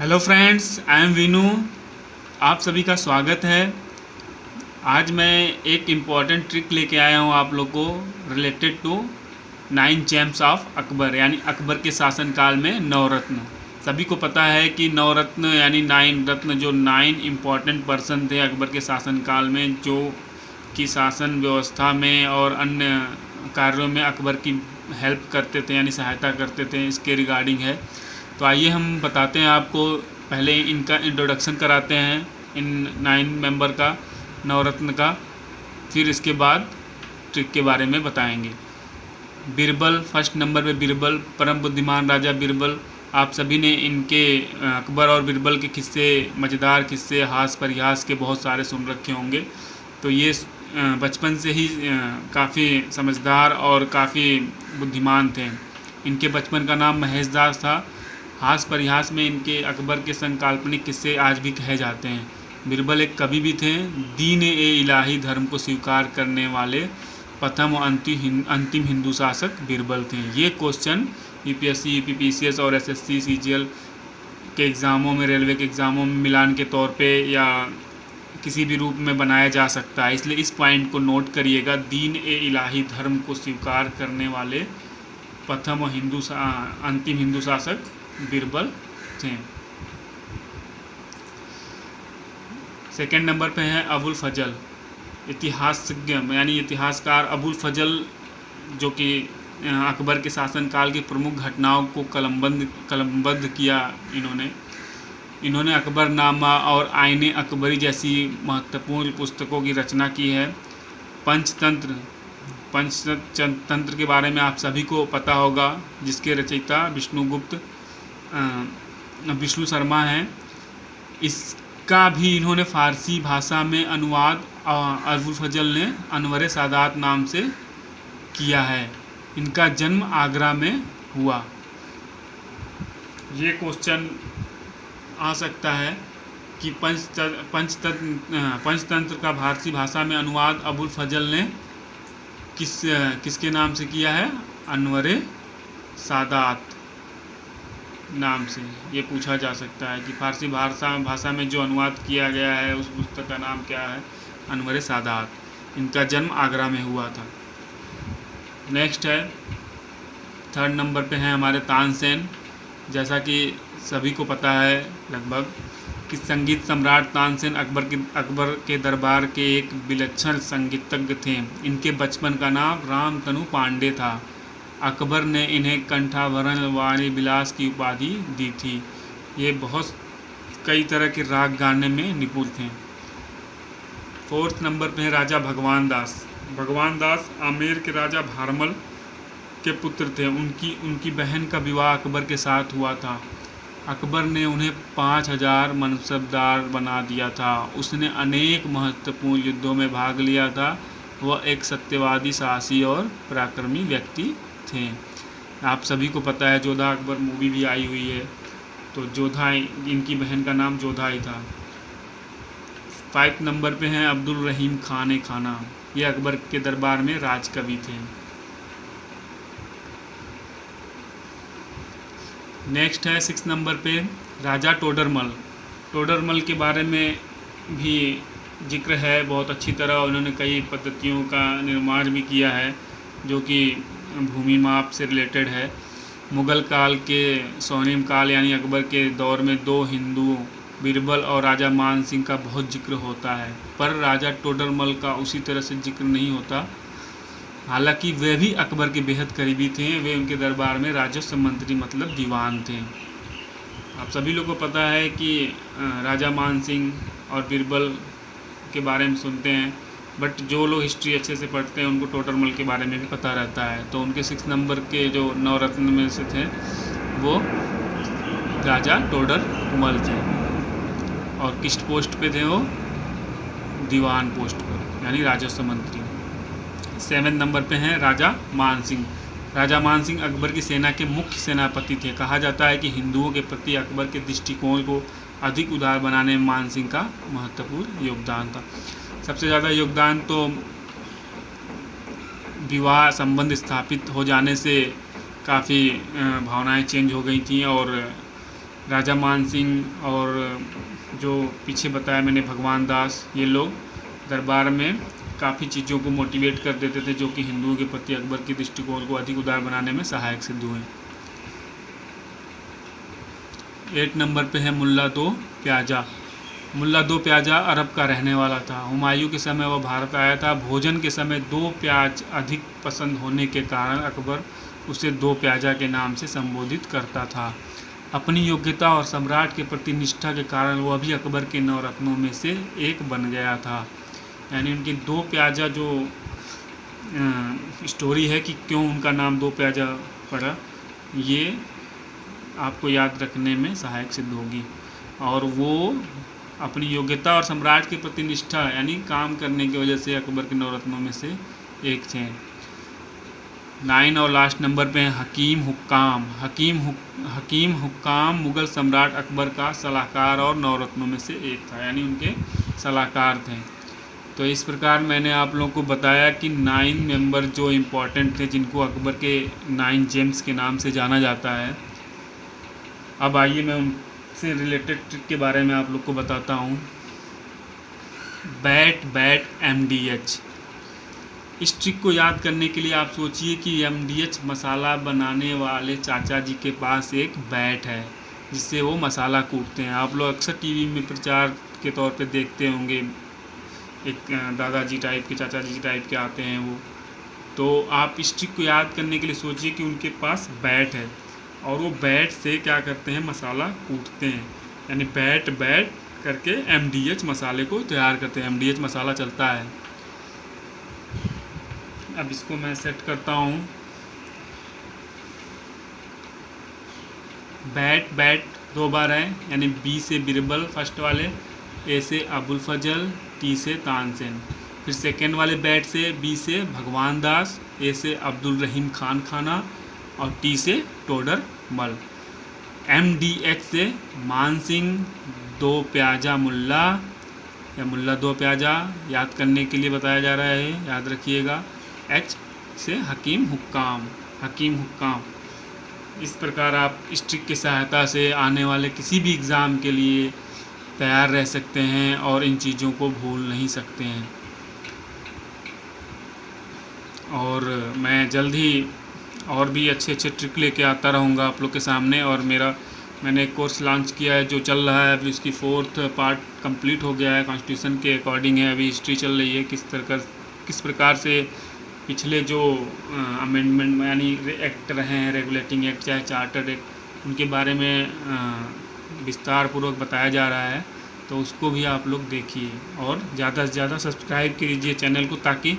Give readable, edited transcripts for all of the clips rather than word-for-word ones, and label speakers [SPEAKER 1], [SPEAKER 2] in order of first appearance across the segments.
[SPEAKER 1] Hello friends, I am Veenu. आप सभी का स्वागत है। आज मैं एक इम्पॉर्टेंट ट्रिक लेके आया हूँ आप लोग को related to 9 gems of Akbar, यानी अकबर के शासनकाल में 9 रत्न। सभी को पता है कि 9 रत्न यानी 9 रत्न, जो 9 इम्पॉर्टेंट पर्सन थे अकबर के शासनकाल में, जो कि शासन व्यवस्था में और अन्य कार्यों में अकबर की हेल्प करते थे यानी सहायता करते थे, इसके रिगार्डिंग है। तो आइए हम बताते हैं आपको। पहले इनका इंट्रोडक्शन कराते हैं, इन 9 मेंबर का, 9 रत्न का, फिर इसके बाद ट्रिक के बारे में बताएंगे। बीरबल, फर्स्ट नंबर पे बीरबल, परम बुद्धिमान राजा बीरबल। आप सभी ने इनके अकबर और बीरबल के किस्से, मज़ेदार किस्से, हास परिहास के बहुत सारे सुन रखे होंगे। तो ये बचपन से ही काफ़ी समझदार और काफ़ी बुद्धिमान थे। इनके बचपन का नाम महेश दास था। हास परिहास में इनके अकबर के संग काल्पनिक किस्से आज भी कहे जाते हैं। बीरबल एक कवि भी थे। दीन ए इलाही धर्म को स्वीकार करने वाले प्रथम और अंतिम हिंदू शासक बीरबल थे। ये क्वेश्चन यूपीएससी, यूपीपीसीएस और एसएससी, सीजीएल के एग्ज़ामों में, रेलवे के एग्ज़ामों में मिलान के तौर पे या किसी भी रूप में बनाया जा सकता है, इसलिए इस पॉइंट को नोट करिएगा। दीन ए इलाही धर्म को स्वीकार करने वाले प्रथम और अंतिम हिंदू शासक बीरबल थे। सेकेंड नंबर पे है अबुल फजल, इतिहासज्ञ यानी इतिहासकार अबुल फजल, जो कि अकबर के शासनकाल की प्रमुख घटनाओं को कलमबद्ध किया। इन्होंने अकबरनामा और आईने अकबरी जैसी महत्वपूर्ण पुस्तकों की रचना की है। पंचतंत्र के बारे में आप सभी को पता होगा, जिसके रचयिता विष्णु शर्मा हैं। इसका भी इन्होंने फ़ारसी भाषा में अनुवाद अबुल फजल ने अनवर सादात नाम से किया है। इनका जन्म आगरा में हुआ। ये क्वेश्चन आ सकता है कि पंचतंत्र का फारसी भाषा में अनुवाद अबुल फजल ने किसके नाम से किया है? अनवर सादात नाम से ये पूछा जा सकता है कि फारसी भाषा में जो अनुवाद किया गया है उस पुस्तक का नाम क्या है? अनवर सादात। इनका जन्म आगरा में हुआ था। नेक्स्ट है, थर्ड नंबर पे है हमारे तानसेन। जैसा कि सभी को पता है लगभग कि संगीत सम्राट तानसेन अकबर के दरबार के एक विलक्षण संगीतज्ञ थे। इनके बचपन का नाम रामतनु पांडे था। अकबर ने इन्हें कंठाभरण वाणी विलास की उपाधि दी थी। ये बहुत कई तरह के राग गाने में निपुण थे। फोर्थ नंबर पे है राजा भगवान दास। भगवान दास आमेर के राजा भारमल के पुत्र थे। उनकी बहन का विवाह अकबर के साथ हुआ था। अकबर ने उन्हें 5000 मनसबदार बना दिया था। उसने अनेक महत्वपूर्ण युद्धों में भाग लिया था। वह एक सत्यवादी, साहसी और पराक्रमी व्यक्ति थे। आप सभी को पता है जोधा अकबर मूवी भी आई हुई है, तो जोधा, इनकी बहन का नाम जोधा ही था। 5 नंबर पे हैं अब्दुल रहीम खान खाना। ये अकबर के दरबार में राजकवि थे। नेक्स्ट है 6 नंबर पे राजा टोडरमल। टोडरमल के बारे में भी जिक्र है बहुत अच्छी तरह। उन्होंने कई पद्धतियों का निर्माण भी किया है, जो कि भूमि माप से रिलेटेड है। मुग़ल काल के स्वर्णिम काल यानी अकबर के दौर में 2 हिंदू, बीरबल और राजा मान सिंह का बहुत जिक्र होता है, पर राजा टोडरमल का उसी तरह से जिक्र नहीं होता। हालांकि वे भी अकबर के बेहद करीबी थे। वे उनके दरबार में राजस्व मंत्री मतलब दीवान थे। आप सभी लोगों को पता है कि राजा मान सिंह और बीरबल के बारे में सुनते हैं, बट जो लोग हिस्ट्री अच्छे से पढ़ते हैं उनको टोडरमल के बारे में भी पता रहता है। तो उनके 6 नंबर के जो 9 रत्न में से थे वो राजा टोडरमल थे। और किस पोस्ट पे थे वो? दीवान पोस्ट पर, यानी राजस्व मंत्री। 7 नंबर पे हैं राजा मान सिंह। राजा मान सिंह अकबर की सेना के मुख्य सेनापति थे। कहा जाता है कि हिंदुओं के प्रति अकबर के दृष्टिकोण को अधिक उदार बनाने में मान सिंह का महत्वपूर्ण योगदान था। सबसे ज़्यादा योगदान तो विवाह संबंध स्थापित हो जाने से काफ़ी भावनाएं चेंज हो गई थी और राजा मान सिंह और जो पीछे बताया मैंने भगवान दास, ये लोग दरबार में काफ़ी चीज़ों को मोटिवेट कर देते थे जो कि हिंदुओं के प्रति अकबर के दृष्टिकोण को अधिक उदार बनाने में सहायक सिद्ध हुए। 8 नंबर पे है मुल्ला दो प्याजा। मुल्ला दो प्याजा अरब का रहने वाला था। हुमायूं के समय वह भारत आया था। भोजन के समय दो प्याज अधिक पसंद होने के कारण अकबर उसे दो प्याजा के नाम से संबोधित करता था। अपनी योग्यता और सम्राट के प्रति निष्ठा के कारण वह भी अकबर के नवरत्नों में से एक बन गया था। यानी उनकी दो प्याजा जो स्टोरी है कि क्यों उनका नाम दो प्याजा पड़ा, ये आपको याद रखने में सहायक सिद्ध होगी। और वो अपनी योग्यता और सम्राट के प्रति निष्ठा यानी काम करने की वजह से अकबर के नवरत्नों में से एक थे। 9 और लास्ट नंबर पे है हकीम हुक्काम। हकीम हुक्काम मुग़ल सम्राट अकबर का सलाहकार और नवरत्नों में से एक था, यानी उनके सलाहकार थे। तो इस प्रकार मैंने आप लोगों को बताया कि 9 मेंबर जो इम्पोर्टेंट थे जिनको अकबर के 9 जेम्स के नाम से जाना जाता है। अब आइए मैं उनसे रिलेटेड ट्रिक के बारे में आप लोग को बताता हूँ। Bat MDH। इस ट्रिक को याद करने के लिए आप सोचिए कि MDH मसाला बनाने वाले चाचा जी के पास एक बैट है जिससे वो मसाला कूटते हैं। आप लोग अक्सर टीवी में प्रचार के तौर पे देखते होंगे, एक दादाजी टाइप के, चाचा जी टाइप के आते हैं वो। तो आप इस ट्रिक को याद करने के लिए सोचिए कि उनके पास बैट है और वो बैट से क्या करते हैं, मसाला कूटते हैं। यानी बैट करके MDH मसाले को तैयार करते हैं। MDH मसाला चलता है। अब इसको मैं सेट करता हूँ। बैट 2 बार है, यानी B से बिरबल फर्स्ट वाले, A से अबुल फजल, T से तानसेन। फिर सेकेंड वाले बैट से B से भगवान दास, A से अब्दुल रहीम खान खाना और T से टोडर मल। MDH से मान सिंह दो प्याजा मुल्ला या मुल्ला दो प्याजा याद करने के लिए बताया जा रहा है, याद रखिएगा। H से हकीम हुक्काम। इस प्रकार आप इस ट्रिक की सहायता से आने वाले किसी भी एग्ज़ाम के लिए तैयार रह सकते हैं और इन चीज़ों को भूल नहीं सकते हैं। और मैं जल्द ही और भी अच्छे ट्रिक लेके आता रहूँगा आप लोग के सामने। और मैंने एक कोर्स लॉन्च किया है जो चल रहा है, अभी उसकी 4th पार्ट कंप्लीट हो गया है, कॉन्स्टिट्यूशन के अकॉर्डिंग है। अभी हिस्ट्री चल रही है, किस प्रकार से पिछले जो अमेंडमेंट यानी एक्ट रहे हैं, रेगुलेटिंग एक्ट चाहे चार्टर्ड एक्ट, उनके बारे में विस्तार पूर्वक बताया जा रहा है। तो उसको भी आप लोग देखिए और ज़्यादा से ज़्यादा सब्सक्राइब कीजिए चैनल को, ताकि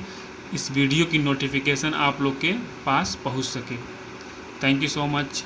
[SPEAKER 1] इस वीडियो की नोटिफिकेशन आप लोग के पास पहुंच सके। Thank you so much.